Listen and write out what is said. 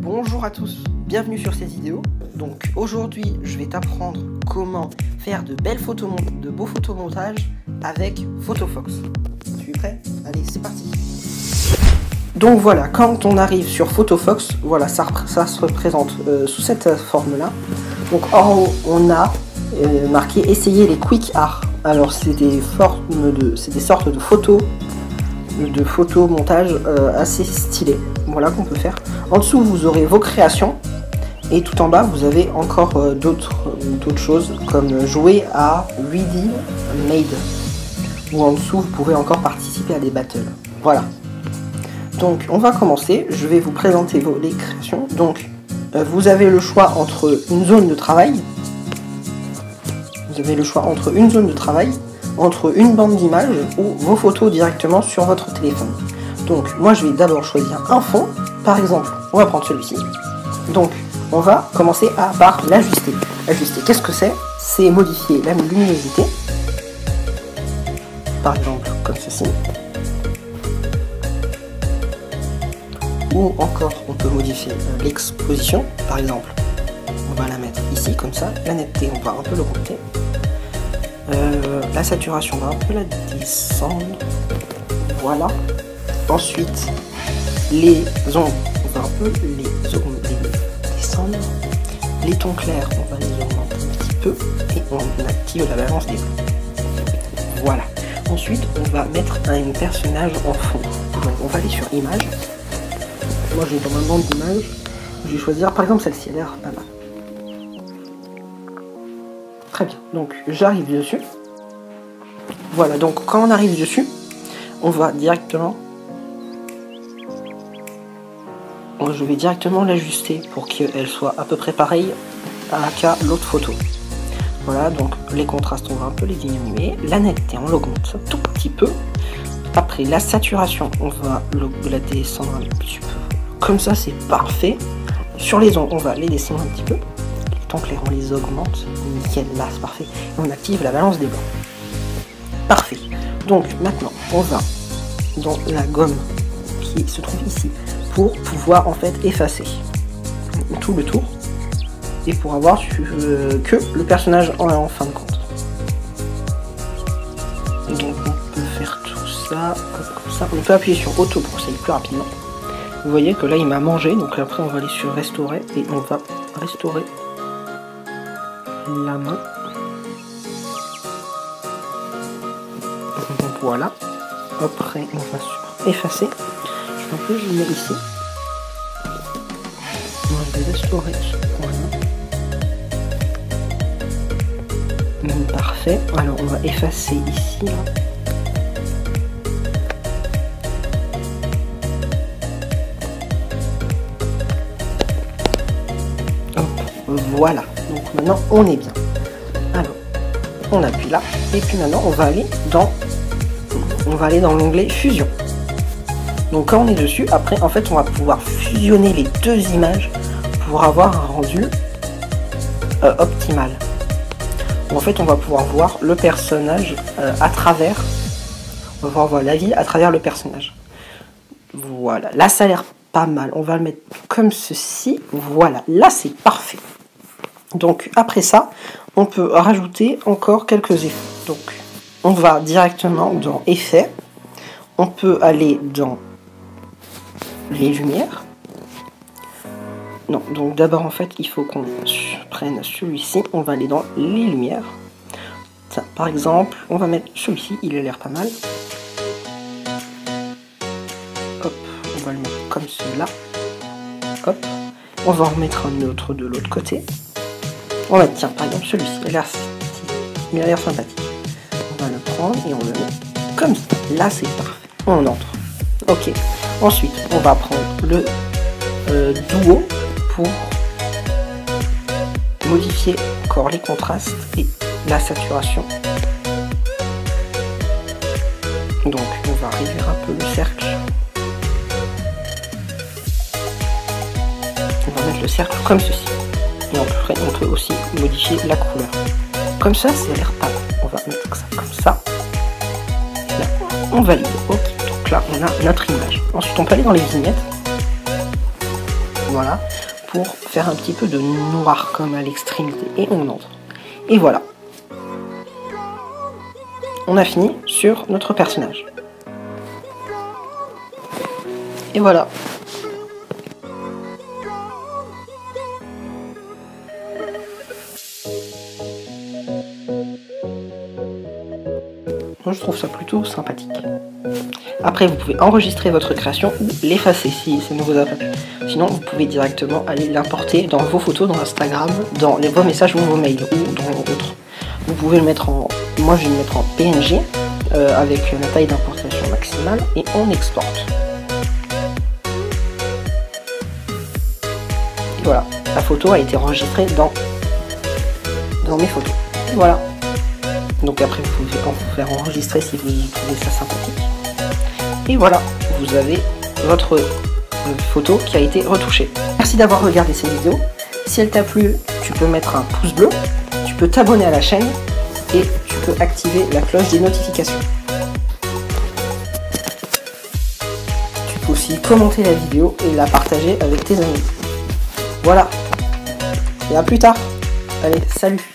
Bonjour à tous, bienvenue sur cette vidéo. Donc aujourd'hui je vais t'apprendre comment faire de belles photos, de beaux photomontages avec Photofox. Tu es prêt? Allez, c'est parti. Donc voilà, quand on arrive sur Photofox, voilà, ça se représente sous cette forme là. Donc en haut on a marqué essayer les quick art. Alors c'est des sortes de photomontage assez stylés, voilà, qu'on peut faire. En dessous vous aurez vos créations et tout en bas vous avez encore d'autres choses comme jouer à 3D Made, ou en dessous vous pouvez encore participer à des battles. Voilà, donc on va commencer. Je vais vous présenter les créations. Donc vous avez le choix entre une zone de travail, entre une bande d'images ou vos photos directement sur votre téléphone. Donc moi je vais d'abord choisir un fond. Par exemple, on va prendre celui-ci. Donc on va commencer par l'ajuster. Ajuster, qu'est-ce que c'est? C'est modifier la luminosité, par exemple comme ceci. Ou encore on peut modifier l'exposition, par exemple on va la mettre ici comme ça. La netteté on va un peu l'augmenter. La saturation on va un peu la descendre, voilà. Ensuite les ombres on va un peu les descendre. Les tons clairs on va les augmenter un petit peu et on active la balance des bleus, voilà. Ensuite on va mettre un personnage en fond. Donc on va aller sur image. Moi j'ai dans ma bande d'images, je vais choisir par exemple celle-ci, elle a l'air pas mal. Très bien, donc j'arrive dessus. Voilà, donc quand on arrive dessus, on va directement... Je vais directement l'ajuster pour qu'elle soit à peu près pareille qu'à l'autre photo. Voilà, donc les contrastes, on va un peu les diminuer. La netteté, on l'augmente un tout petit peu. Après, la saturation, on va la descendre un petit peu. Comme ça, c'est parfait. Sur les ombres, on va les descendre un petit peu. Les tons clairs, on les augmente. Nickel, là, c'est parfait. Et on active la balance des blancs. Parfait. Donc, maintenant, on va dans la gomme qui se trouve ici pour pouvoir en fait effacer tout le tour et pour avoir que le personnage en fin de compte. Donc, on peut faire tout ça comme ça. On peut appuyer sur auto pour que ça aille plus rapidement. Vous voyez que là il m'a mangé, donc après on va aller sur restaurer et on va restaurer la main. Donc voilà. Après on va sur effacer. Je vais un peu zoomer ici. Moi je vais restaurer ce point-là. Parfait. Alors on va effacer ici là. Voilà, donc maintenant on est bien. Alors, on appuie là, et puis maintenant on va aller dans l'onglet fusion. Donc quand on est dessus, après en fait on va pouvoir fusionner les deux images pour avoir un rendu optimal. En fait on va pouvoir voir le personnage à travers, on va pouvoir voir la ville à travers le personnage. Voilà, là ça a l'air pas mal, on va le mettre comme ceci, voilà, là c'est parfait. Donc après ça, on peut rajouter encore quelques effets. Donc on va directement dans effets, on peut aller dans les lumières. Non, donc d'abord en fait il faut qu'on prenne celui-ci, on va aller dans les lumières. Ça, par exemple, on va mettre celui-ci, il a l'air pas mal. Hop, on va le mettre comme cela. Hop, on va en mettre un autre de l'autre côté. On va tiens par exemple celui-ci, il a l'air sympathique. On va le prendre et on le met comme ça. Là c'est parfait. On entre. Ok. Ensuite on va prendre le duo pour modifier encore les contrastes et la saturation. Donc on va réduire un peu le cercle. On va mettre le cercle comme ceci. Et on peut aussi modifier la couleur. Comme ça, ça a l'air pas mal. On va mettre ça comme ça. Et là, on valide. Ok, donc là, on a notre image. Ensuite, on peut aller dans les vignettes. Voilà, pour faire un petit peu de noir comme à l'extrémité. Et on entre. Et voilà. On a fini sur notre personnage. Et voilà. Moi je trouve ça plutôt sympathique. Après vous pouvez enregistrer votre création ou l'effacer si ça ne vous a pas plu. Sinon vous pouvez directement aller l'importer dans vos photos, dans Instagram, dans vos messages ou vos mails ou dans autre. Vous pouvez le mettre en... Moi je vais le mettre en PNG avec la taille d'importation maximale et on exporte. Et voilà, la photo a été enregistrée dans mes photos. Et voilà. Donc après vous pouvez en faire enregistrer si vous trouvez ça sympathique. Et voilà, vous avez votre photo qui a été retouchée. Merci d'avoir regardé cette vidéo. Si elle t'a plu, tu peux mettre un pouce bleu, tu peux t'abonner à la chaîne et tu peux activer la cloche des notifications. Tu peux aussi commenter la vidéo et la partager avec tes amis. Voilà. Et à plus tard. Allez, salut.